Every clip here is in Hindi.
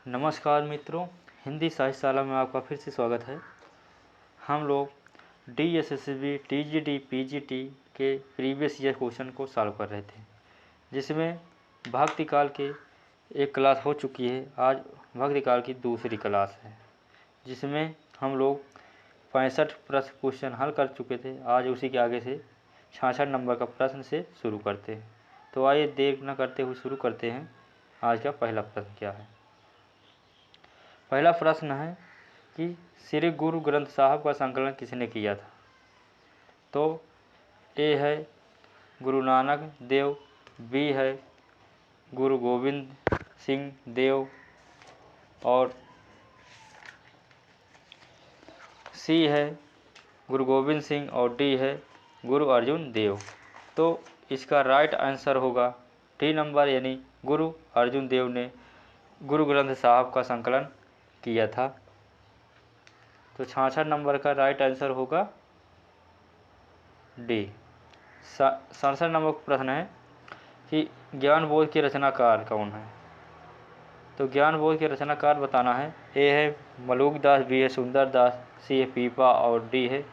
नमस्कार मित्रों, हिंदी साहित्यशाला में आपका फिर से स्वागत है। हम लोग DSSB, TGT, PGT के प्रीवियस ईयर क्वेश्चन को सॉल्व कर रहे थे, जिसमें भक्ति काल के एक क्लास हो चुकी है। आज भक्ति काल की दूसरी क्लास है, जिसमें हम लोग 65 प्रश्न क्वेश्चन हल कर चुके थे। आज उसी के आगे से 66 नंबर का प्रश्न से शुरू करते हैं। तो आइए देर न करते हुए शुरू करते हैं। आज का पहला प्रश्न क्या है? पहला प्रश्न है कि श्री गुरु ग्रंथ साहब का संकलन किसने किया था? तो ए है गुरु नानक देव, बी है गुरु गोविंद सिंह देव और सी है गुरु गोविंद सिंह और डी है गुरु अर्जुन देव। तो इसका राइट आंसर होगा डी नंबर, यानी गुरु अर्जुन देव ने गुरु ग्रंथ साहब का संकलन किया था। तो 66 नंबर का राइट आंसर होगा डी। 67 नंबर का प्रश्न है कि ज्ञान बोध के रचनाकार कौन है? तो ज्ञान बोध के रचनाकार बताना है। ए है मलूक दास, बी है सुंदर दास, सी है पीपा और डी है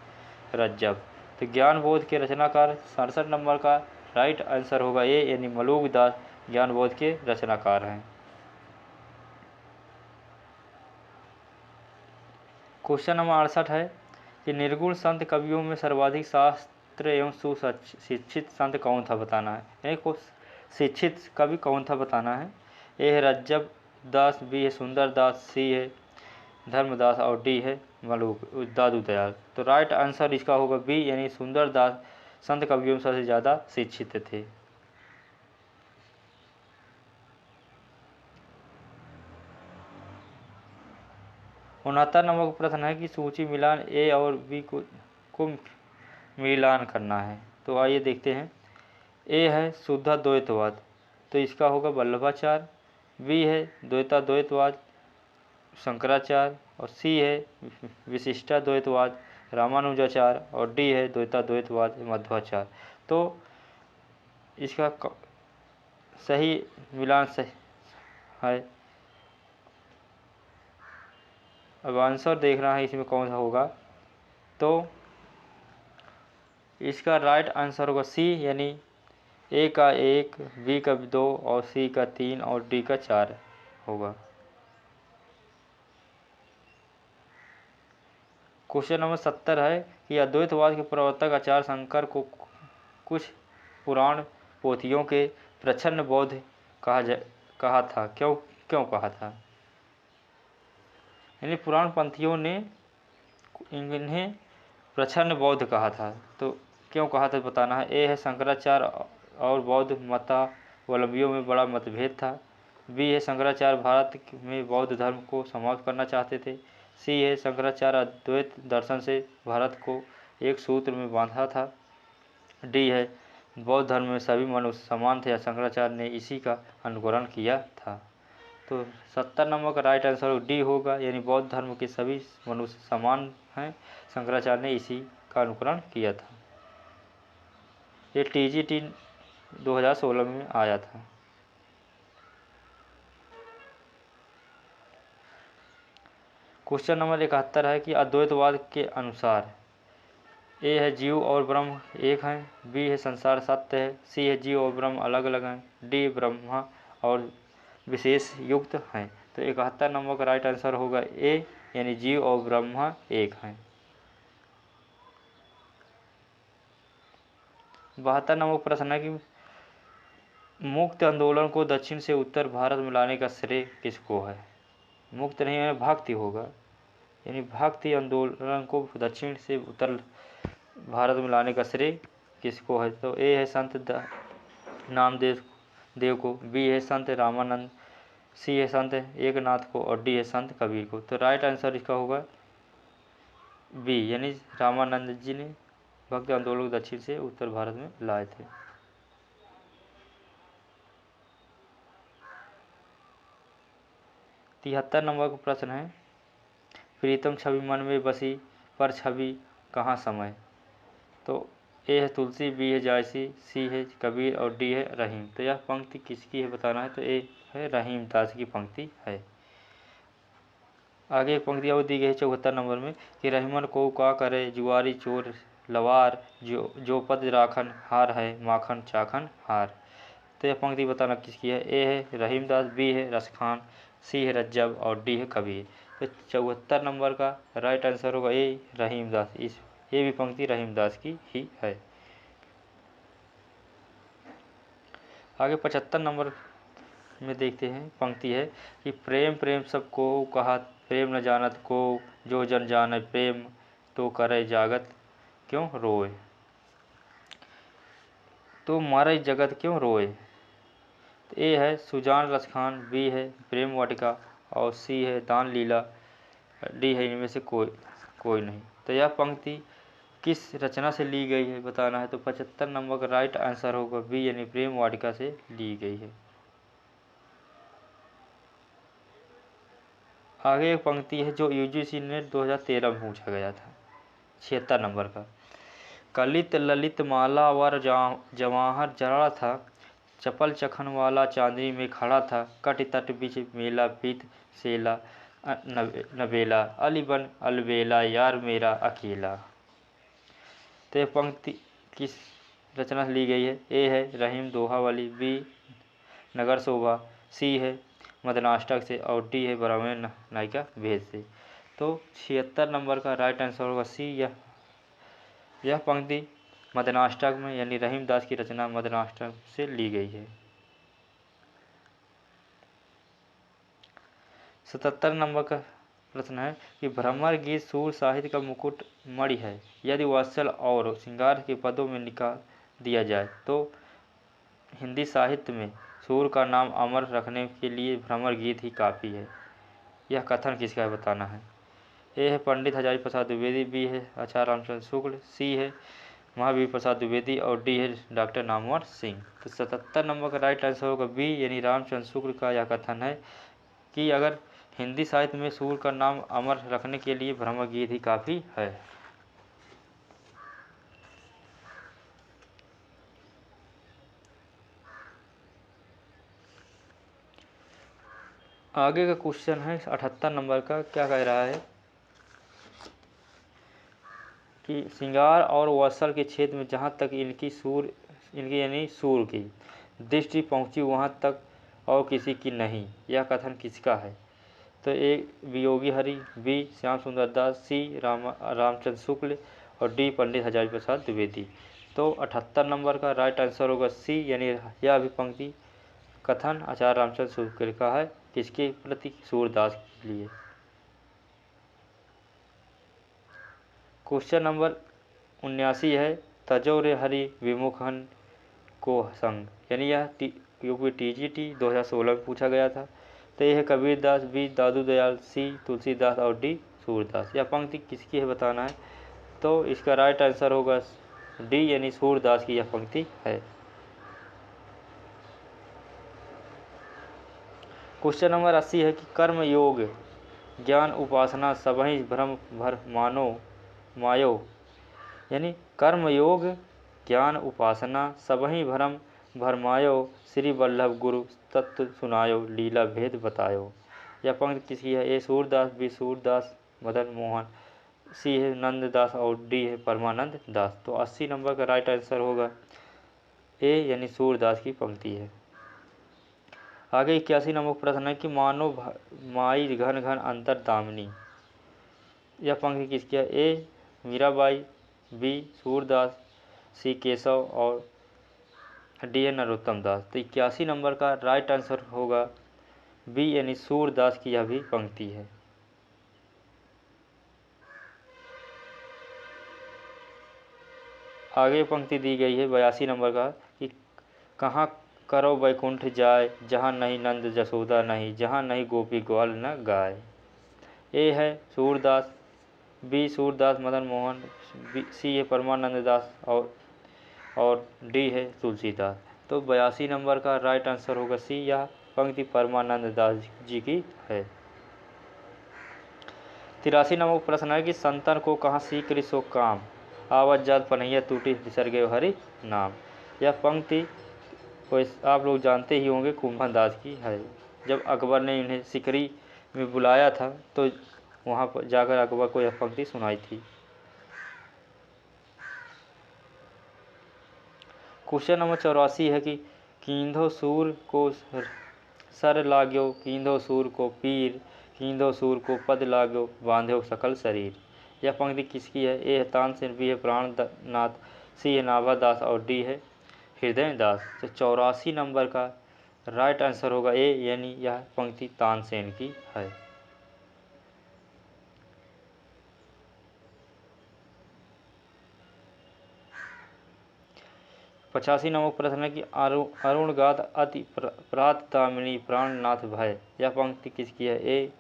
रज्जब। तो ज्ञान बोध के रचनाकार 67 नंबर का राइट आंसर होगा ए, यानी मलूक दास ज्ञान बोध के रचनाकार हैं। क्वेश्चन नंबर 68 है कि निर्गुण संत कवियों में सर्वाधिक शास्त्र एवं सुशिक्षित संत कौन था बताना है। यानी शिक्षित कवि कौन था बताना है। ए है रज्जब दास, बी है सुंदर दास, सी है धर्मदास और डी है मलूक दादू दयाल। तो राइट आंसर इसका होगा बी, यानी सुंदर दास संत कवियों में सबसे ज़्यादा शिक्षित थे। उनहत्तर नंबर का प्रश्न है कि सूची मिलान ए और बी को मिलान करना है। तो आइए देखते हैं। ए है शुद्ध द्वैतवाद, तो इसका होगा वल्लभाचार्य, बी है द्वैता द्वैतवाद शंकराचार्य और सी है विशिष्टा द्वैतवाद रामानुजाचार्य और डी है द्वैता द्वैतवाद मध्वाचार्य। तो इसका सही मिलान सही है। अब आंसर देखना है इसमें कौन सा होगा। तो इसका राइट आंसर होगा सी, यानी ए का 1, बी का 2 और सी का 3 और डी का 4 होगा। क्वेश्चन नंबर 70 है कि अद्वैतवाद के प्रवर्तक आचार्य शंकर को कुछ पुराण पोथियों के प्रच्छन्न बौद्ध कहा था। क्यों कहा था? यानी पुराण पंथियों ने इन्हें प्रच्छन्न बौद्ध कहा था। तो क्यों कहा था बताना है। ए है शंकराचार्य और बौद्ध मतावलंबियों में बड़ा मतभेद था, बी है शंकराचार्य भारत में बौद्ध धर्म को समाप्त करना चाहते थे, सी है शंकराचार्य अद्वैत दर्शन से भारत को एक सूत्र में बांधा था, डी है बौद्ध धर्म में सभी मनुष्य समान थे या शंकराचार्य ने इसी का अनुकरण किया था। तो 70 नंबर का राइट आंसर डी होगा, यानी बौद्ध धर्म के सभी मनुष्य समान हैं, शंकराचार्य ने इसी का अनुकरण किया था। ये TGT 2016 में आया था। क्वेश्चन नंबर 71 है कि अद्वैतवाद के अनुसार ए है जीव और ब्रह्म एक हैं, बी है संसार सत्य है, सी है जीव और ब्रह्म अलग अलग हैं, डी ब्रह्मा और विशेष युक्त हैं। तो 71 नंबर का राइट आंसर होगा ए, यानी जीव और ब्रह्मा एक हैं। 72 नंबर प्रश्न है कि मुक्त आंदोलन को दक्षिण से उत्तर भारत में लाने का श्रेय किसको है? मुक्त नहीं है, भक्ति होगा, यानी भक्ति आंदोलन को दक्षिण से उत्तर भारत में लाने का श्रेय किसको है? तो ए है संत नामदेव को, बी है संत रामानंद, सी है संत एकनाथ को और डी है संत कबीर को। तो राइट आंसर इसका होगा बी, यानी रामानंद जी ने भक्ति आंदोलन को दक्षिण से उत्तर भारत में लाए थे। तिहत्तर नंबर का प्रश्न है प्रीतम छवि मन में बसी पर छवि कहाँ समय? तो ए है तुलसी, बी है जायसी, सी है कबीर और डी है रहीम। तो यह पंक्ति किसकी है बताना है। तो ए है रहीम दास की पंक्ति है। आगे एक पंक्ति और दी गई है 74 नंबर में कि रहीमन को का करे जुआरी चोर लवार जो पद राखन हार है माखन चाखन हार। तो यह पंक्ति बताना किसकी है। ए है रहीमदास, बी है रसखान, सी है रज्जब और डी है कबीर। तो 74 नंबर का राइट आंसर होगा ए रहीमदास। ये भी पंक्ति रहीमदास की ही है। आगे 75 नंबर में देखते हैं पंक्ति है कि प्रेम प्रेम सबको कहा प्रेम न जानत को जो जन जाने प्रेम तो करे जागत क्यों रोए। तो मारे जगत क्यों रोए। तो ए है सुजान रसखान, बी है प्रेम वाटिका और सी है दान लीला, डी है इनमें से कोई नहीं। तो यह पंक्ति किस रचना से ली गई है बताना है। तो 75 नंबर का राइट आंसर होगा बी यानी प्रेम वाटिका से ली गई है। आगे एक पंक्ति है जो यूजीसी नेट 2013 में पूछा गया था 76 नंबर का। कलित ललित माला वर जवाहर जड़ा था, चपल चखन वाला चांदनी में खड़ा था, कट तट बीच मेला पीत सेला नबेला अलीबन अलबेला यार मेरा अकेला। तो पंक्ति किस रचना से ली गई है। ए है रहीम दोहा वाली, बी नगर शोभा, सी है मदनाष्टक से और डी है ब्राह्मण नायिका भेद से। तो 76 नंबर का राइट आंसर होगा सी। यह पंक्ति मदनाष्टक में यानी रहीमदास की रचना मदनाष्टक से ली गई है। 77 नंबर का प्रश्न है कि भ्रमर गीत सूर साहित्य का मुकुट मणि है, यदि वात्सल और श्रृंगार के पदों में निकाल दिया जाए तो हिंदी साहित्य में सूर का नाम अमर रखने के लिए भ्रमर गीत ही काफ़ी है। यह कथन किसका है बताना है। ए है पंडित हजारी प्रसाद द्विवेदी, बी है आचार्य रामचंद्र शुक्ल, सी है महावीर प्रसाद द्विवेदी और डी है डॉक्टर नामवर सिंह। तो 77 नंबर का राइट आंसर होगा बी यानी रामचंद्र शुक्ल का यह कथन है कि अगर हिंदी साहित्य में सूर का नाम अमर रखने के लिए भ्रमर गीत ही काफ़ी है। आगे का क्वेश्चन है 78 नंबर का। क्या कह रहा है कि श्रृंगार और वत्सल के क्षेत्र में जहाँ तक इनकी यानी सूर की दृष्टि पहुँची वहाँ तक और किसी की नहीं। यह कथन किसका है। तो ए वियोगी हरि, बी श्याम सुंदर दास, सी रामचंद्र शुक्ल और डी पंडित हजारी प्रसाद द्विवेदी। तो 78 नंबर का राइट आंसर होगा सी यानी यह भी पंक्ति कथन आचार्य रामचंद्र शुक्ल का है, किसके प्रति सूरदास के लिए। क्वेश्चन नंबर 79 है तजो रे हरि विमुखन को संग, यानी यह यूपी TGT 2016 में पूछा गया था। तो यह है कबीर दास, बी दादू दयाल, सी तुलसीदास और डी सूरदास। यह पंक्ति किसकी है बताना है। तो इसका राइट आंसर होगा डी यानी सूरदास की यह पंक्ति है। क्वेश्चन नंबर 80 है कि कर्म योग ज्ञान उपासना सबहि भ्रम भर मानो मायो, यानी कर्म योग ज्ञान उपासना सबहि भरम भरमायो, श्री वल्लभ गुरु तत्व सुनायो, लीला भेद बतायो। यह पंक्ति किसकी है। ए सूरदास, बी सूरदास मदन मोहन, सी है नंददास और डी है परमानंद दास। तो 80 नंबर का राइट आंसर होगा ए यानी सूरदास की पंक्ति है। आगे 81 नंबर प्रश्न है कि मानो माई घन घन अंतर दामिनी। यह पंक्ति किसकी है। ए मीराबाई, बी सूरदास, सी केशव और डी है नरोत्तम दास। तो 81 नंबर का राइट आंसर होगा बी यानी सूरदास की यह भी पंक्ति है। आगे पंक्ति दी गई है 82 नंबर का कि कहाँ करो वैकुंठ जाए, जहाँ नहीं नंद जसोदा नहीं, जहाँ नहीं गोपी ग्वाल न गाय। ए है सूरदास, बी सूरदास मदन मोहन, सी है परमानंद दास और डी है तुलसीदास। तो 82 नंबर का राइट आंसर होगा सी, यह पंक्ति परमानंद दास जी की है। 83 नंबर प्रश्न है कि संतन को कहाँ सीख सो काम, आवत जात पनैया टूटी बिसर गए हरि नाम। यह पंक्ति आप लोग जानते ही होंगे कुंभन दास की है। जब अकबर ने इन्हें सिकरी में बुलाया था तो वहाँ पर जाकर अकबर को यह पंक्ति सुनाई थी। क्वेश्चन नंबर 84 है कि कींधो सूर को सर लाग्यो, कींधो सूर को पीर, कींधो सूर को पद लाग्यो, बांध्यो सकल शरीर। यह पंक्ति किसकी है? ए है तानसेन, बी है प्राणनाथ, सी है नाभादास और डी है हृदय दास। तो 84 नंबर का राइट आंसर होगा ए, यानी यह पंक्ति तानसेन की है। पचासी नंबर प्रश्न है कि अरुणगात अति प्राततामिनी प्राणनाथ भय। यह पंक्ति किसकी है? ए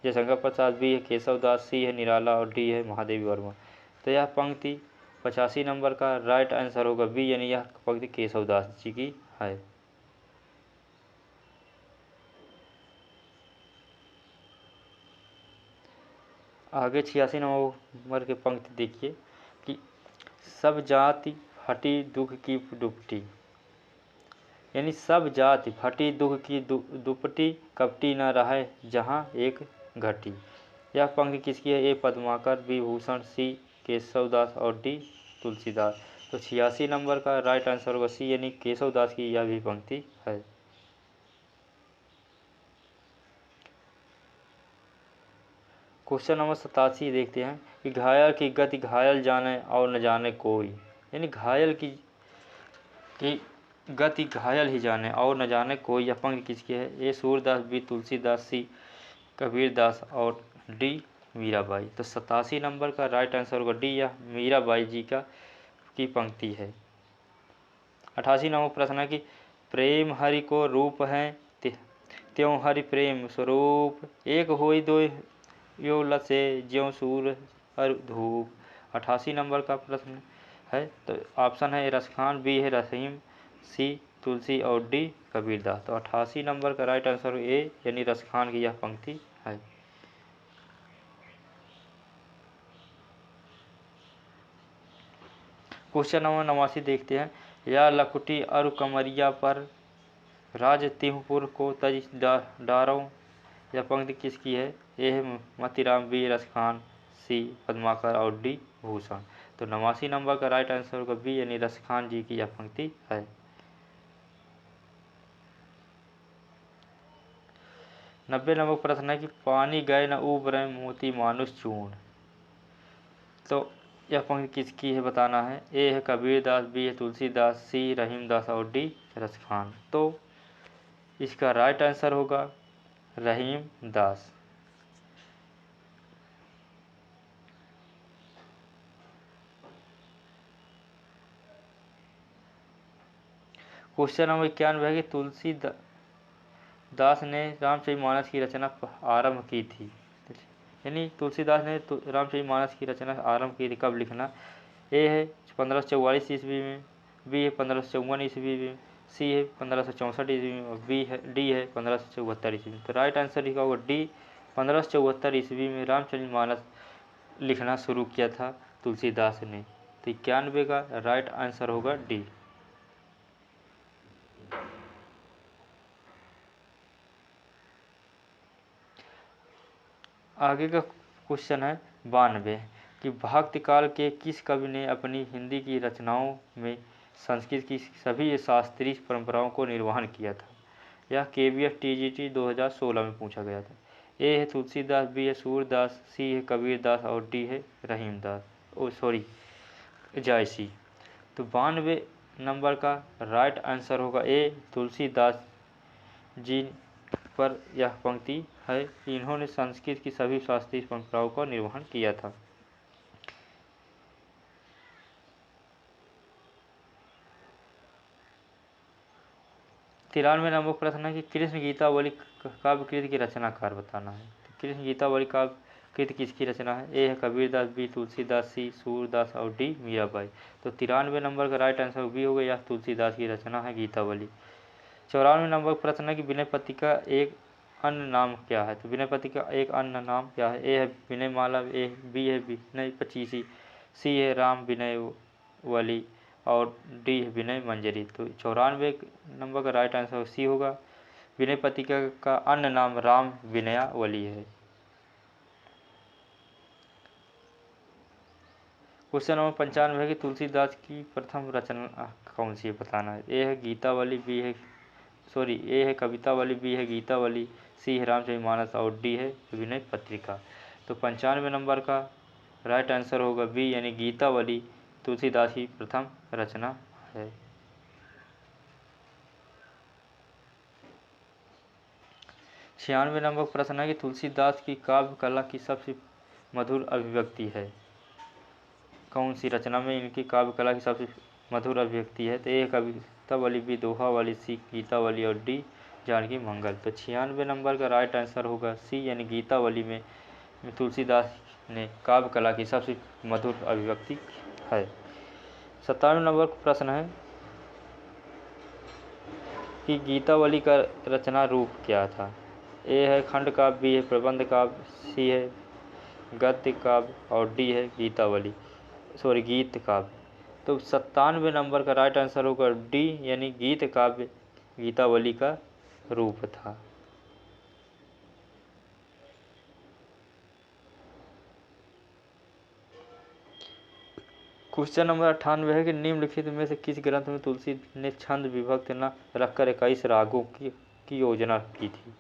जयशंकर प्रसाद, बी है केशव दास, सी है निराला और डी है महादेवी वर्मा। तो यह पंक्ति 85 नंबर का राइट आंसर होगा बी, यानी यह पंक्ति केशव दास जी की है। आगे 86 नंबर के पंक्ति देखिए कि सब जाति फटी दुख की दुपटी, यानी सब जाति फटी दुख की दुपटी, कपटी न रहे जहाँ एक घटी। यह पंक्ति किसकी है? ए पद्माकर, बी भूषण, सी केशवदास और डी तुलसीदास। तो 86 नंबर का राइट आंसर होगा सी, यानी केशवदास की यह भी पंक्ति है। क्वेश्चन नंबर 87 देखते हैं कि घायल की गति घायल जाने और न जाने कोई, यानी घायल की गति घायल ही जाने और न जाने कोई। यह पंक्ति किसकी है? ए सूरदास, बी तुलसीदास, सी कबीरदास और डी मीराबाई। तो 87 नंबर का राइट आंसर होगा डी, यह मीराबाई जी की पंक्ति है। 88 नंबर प्रश्न है कि प्रेम हरि को रूप है, त्यों हरि प्रेम स्वरूप, एक होई दो यो लसे ज्यों सूर हर धूप। 88 नंबर का प्रश्न है, तो ऑप्शन है रसखान, बी है रहीम, सी तुलसी और डी कबीरदास। तो 88 नंबर का राइट आंसर ए, यानी रसखान की यह पंक्ति है। क्वेश्चन नंबर 89 देखते हैं। या लकुटी अरु कमरिया पर राज तिहुपुर को तज डारो। यह पंक्ति किसकी है? ए है मतीराम, बी रसखान, सी पद्माकर और डी भूषण। तो 89 नंबर का राइट आंसर होगा बी, यानी रसखान जी की यह पंक्ति है। 90 नंबर प्रश्न है कि पानी गए न उबरे मोती मानुष चूर्ण। तो यह पंक्ति किसकी है बताना है। ए है कबीरदास, बी है तुलसीदास, सी रहीमदास और डी रसखान। तो इसका राइट आंसर होगा रहीमदास। क्वेश्चन नंबर 91 है कि तुलसीदास ने रामचरितमानस की रचना आरंभ की थी, यानी तुलसीदास ने रामचरितमानस की रचना आरंभ की थी कब लिखना। ए है 1544 ईस्वी में, बी है 1554 ईस्वी में, सी है 1564 ईस्वी में और डी है 1574 ईस्वी में। तो राइट आंसर लिखा होगा डी, 1574 ईस्वी में रामचरितमानस लिखना शुरू किया था तुलसीदास ने। तो 91 का राइट आंसर होगा डी। आगे का क्वेश्चन है 92 कि भक्ति काल के किस कवि ने अपनी हिंदी की रचनाओं में संस्कृत की सभी शास्त्रीय परंपराओं को निर्वहन किया था। यह KVS TGT 2016 में पूछा गया था। ए है तुलसीदास, बी है सूरदास, सी है कबीरदास और डी है रहीमदास जायसी। तो 92 नंबर का राइट आंसर होगा ए, तुलसीदास जी पर यह पंक्ति है। इन्होंने संस्कृत की सभी शास्त्रीय परंपराओं का निर्वहन किया था। तिरानवे नंबर प्रश्न है कि कृष्ण गीतावली काव्य कृति की रचनाकार बताना है। तो कृष्ण गीतावली काव्य कृति किसकी रचना है। ए है कबीरदास, बी तुलसीदास, सी सूरदास और डी मीराबाई। तो 93 नंबर का राइट आंसर बी होगा, यह तुलसीदास की रचना है गीतावली। 94 नंबर प्रश्न है कि विनयपति का एक अन्य नाम क्या है। तो विनयपति का एक अन्य नाम क्या है। ए है विनय माला, बी है विनय पचीसी, सी है राम विनयवली और डी है विनय मंजरी। तो 94 नंबर का राइट आंसर सी होगा, विनयपति का अन्य नाम राम विनयावली है। क्वेश्चन नंबर 95 है कि तुलसीदास की प्रथम रचना कौन सी है बताना है। ए है गीतावली, ए है कवितावली, बी है गीतावली, सी है रामचरितमानस और डी है विनय पत्रिका। तो 95 नंबर का राइट आंसर होगा बी यानी गीतावली तुलसीदास की प्रथम रचना है। 96 नंबर प्रश्न है कि तुलसीदास की काव्य कला की सबसे मधुर अभिव्यक्ति है। कौन सी रचना में इनकी काव्य कला की सबसे मधुर अभिव्यक्ति है। तो ए कवितावली, बी दोहावली, सी गीतावली और डी जानकी मंगल। तो 96 नंबर का राइट आंसर होगा सी यानी गीतावली में तुलसीदास ने काव्य कला की सबसे मधुर अभिव्यक्ति है। 97 नंबर का प्रश्न है कि गीतावली का रचना रूप क्या था। ए है खंड काव्य, बी है प्रबंध काव्य, सी है गद्य काव्य और डी है गीत काव्य। तो 97 नंबर का राइट आंसर होगा डी यानी गीत काव्य गीतावली का रूप था। क्वेश्चन नंबर 98 है कि निम्नलिखित में से किस ग्रंथ में तुलसी ने छंद विभक्त न रखकर 21 रागों की योजना की थी।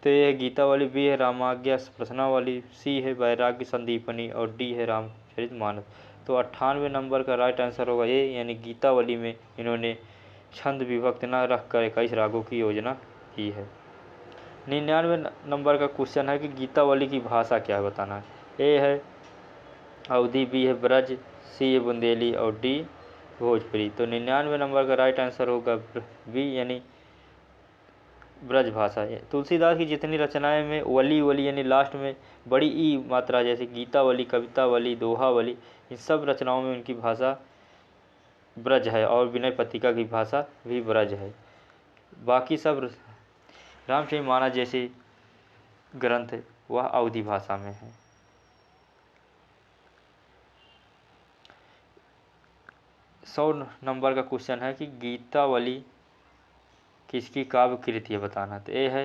तो ये है गीतावली, बी है रामाज्ञा प्रश्नावली, सी है वैराग्य संदीपनी और डी है रामचरितमानस। तो 98 नंबर का राइट आंसर होगा ए यानी गीतावली में इन्होंने छंद विभक्त न रखकर 21 रागों की योजना की है। 99 नंबर का क्वेश्चन है कि गीतावली की भाषा क्या है बताना है। ए है अवधी, बी है ब्रज, सी है बुंदेली और डी भोजपुरी। तो 99 नंबर का राइट आंसर होगा बी यानी ब्रज भाषा है। तुलसीदास की जितनी रचनाएं में वली यानी लास्ट में बड़ी ई मात्रा जैसे गीतावली, कवितावली, दोहावली, इन सब रचनाओं में उनकी भाषा ब्रज है और विनय पत्रिका की भाषा भी ब्रज है। बाकी सब रामचरितमानस जैसे ग्रंथ वह अवधी भाषा में है। सौ नंबर का क्वेश्चन है कि गीतावली किसकी काव्य कृति है बताना। तो ए है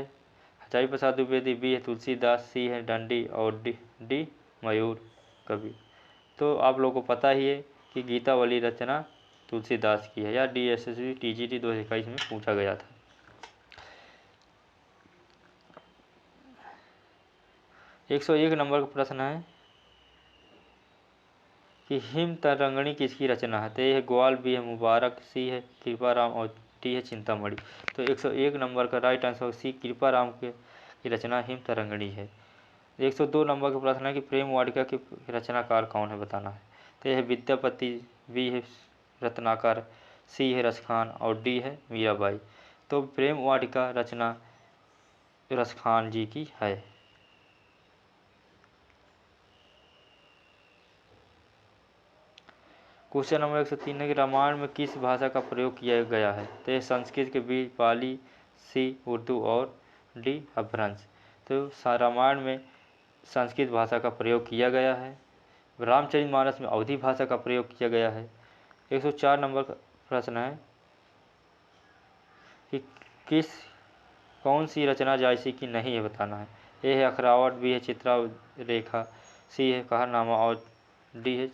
हजारी प्रसाद द्विवेदी, बी है तुलसीदास, सी है दंडी और डी मयूर कवि। तो आप लोगों को पता ही है कि गीतावली रचना तुलसीदास की है या DSSB TGT 2021 में पूछा गया था। 101 नंबर का प्रश्न है कि हिम तरंगणी किसकी रचना है। तो ये है ग्वाल, बी है मुबारक, सी है कृपाराम और डी है चिंतामणि। तो 101 नंबर का राइट आंसर सी कृपाराम की रचना हिम तरंगणी है। 102 नंबर का प्रश्न है कि प्रेम वाटिका के रचनाकार कौन है बताना है। तो यह है विद्यापति, बी है रत्नाकर, सी है रसखान और डी है मीराबाई। तो प्रेम वाटिका रचना रसखान जी की है। क्वेश्चन नंबर 103 है कि रामायण में किस भाषा का प्रयोग किया गया है। तो ये संस्कृत के बी पाली, सी उर्दू और डी अपभ्रंश। तो रामायण में संस्कृत भाषा का प्रयोग किया गया है। रामचरितमानस में अवधी भाषा का प्रयोग किया गया है। 104 नंबर का प्रश्न है कि कौन सी रचना जायसी की नहीं है बताना है। ए है अखरावट, बी है चित्रारेखा, सी है कहरनामा और डी है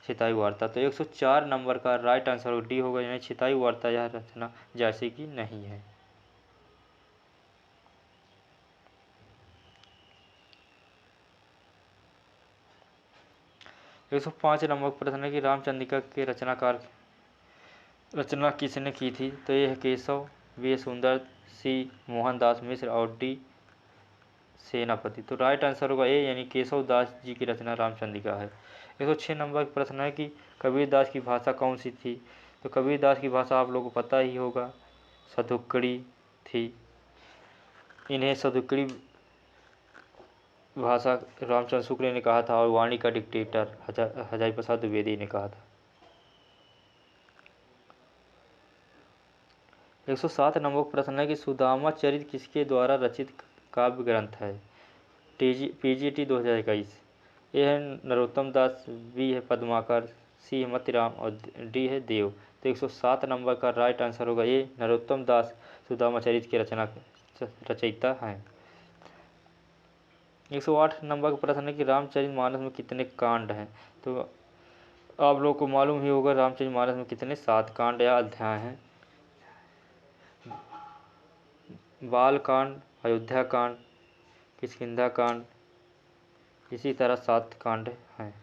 छिताई वार्ता। तो 104 नंबर का राइट आंसर डी होगा यानी छिताई वार्ता यह रचना जायसी की नहीं है। एक 105 नंबर प्रश्न है कि रामचंद्रिका के रचना किसने की थी। तो ये है केशव, बी है सुंदर, सी मोहनदास मिश्र और डी सेनापति। तो राइट आंसर होगा ए यानी केशव दास जी की रचना रामचंद्रिका है। 106 नंबर प्रश्न है कि कबीरदास की भाषा कौन सी थी। तो कबीरदास की भाषा आप लोगों को पता ही होगा सदुक्कड़ी थी। इन्हें सदुक्कड़ी भाषा रामचंद्र शुक्ल ने कहा था और वाणी का डिक्टेटर हजारी प्रसाद द्विवेदी ने कहा था। 107 नंबर प्रश्न है कि सुदामा चरित किसके द्वारा रचित काव्य ग्रंथ है। PGT 2021। ए है नरोत्तम दास, बी है पद्माकर, सी है मतिराम और डी है देव। तो 107 नंबर का राइट आंसर होगा ए नरोत्तम दास सुदामा चरित के रचयिता हैं। 108 नंबर का प्रश्न है कि रामचरितमानस में कितने कांड हैं। तो आप लोग को मालूम ही होगा रामचरितमानस में कितने 7 कांड या अध्याय हैं। बाल कांड, अयोध्या कांड, किष्किंधा कांड, इसी तरह 7 कांड हैं।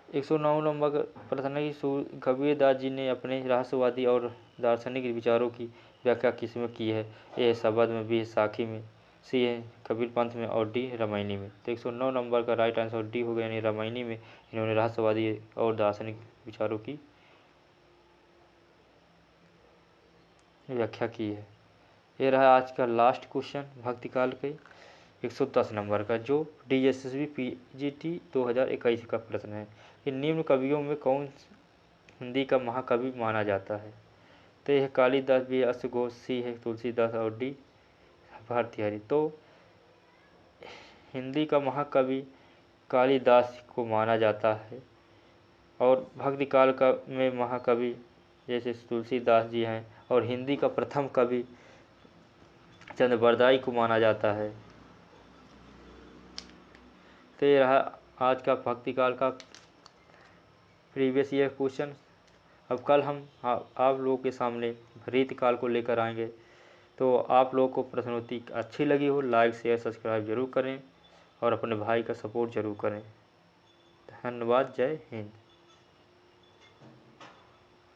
एक 109 नंबर का प्रश्न है कि कबीरदास जी ने अपने रहस्यवादी और दार्शनिक विचारों की व्याख्या किसमें की है। ए शबद में, बी साखी में, सी है कबीर पंथ में और डी रामायणी में। तो 109 नंबर का राइट आंसर डी हो गया, यानी रामायणी में इन्होंने रहस्यवादी और दार्शनिक विचारों की व्याख्या की है। ये रहा आज का लास्ट क्वेश्चन भक्तिकाल के 110 नंबर का, जो DSSB PGT 2021 का प्रश्न है कि निम्न कवियों में कौन हिंदी का महाकवि माना जाता है। तो यह कालिदास, बी अश्वघोष, सी है तुलसीदास और डी भारतीहरि। तो हिंदी का महाकवि कालिदास को माना जाता है और भक्तिकाल का में महाकवि जैसे तुलसीदास जी हैं, और हिंदी का प्रथम कवि चंद्रबरदाई को माना जाता है। तो ये रहा आज का भक्तिकाल का प्रीवियस ईयर क्वेश्चन। अब कल हम आप लोगों के सामने रीतिकाल को लेकर आएंगे। तो आप लोगों को प्रश्नोत्तरी अच्छी लगी हो, लाइक शेयर सब्सक्राइब जरूर करें और अपने भाई का सपोर्ट जरूर करें। धन्यवाद। जय हिंद।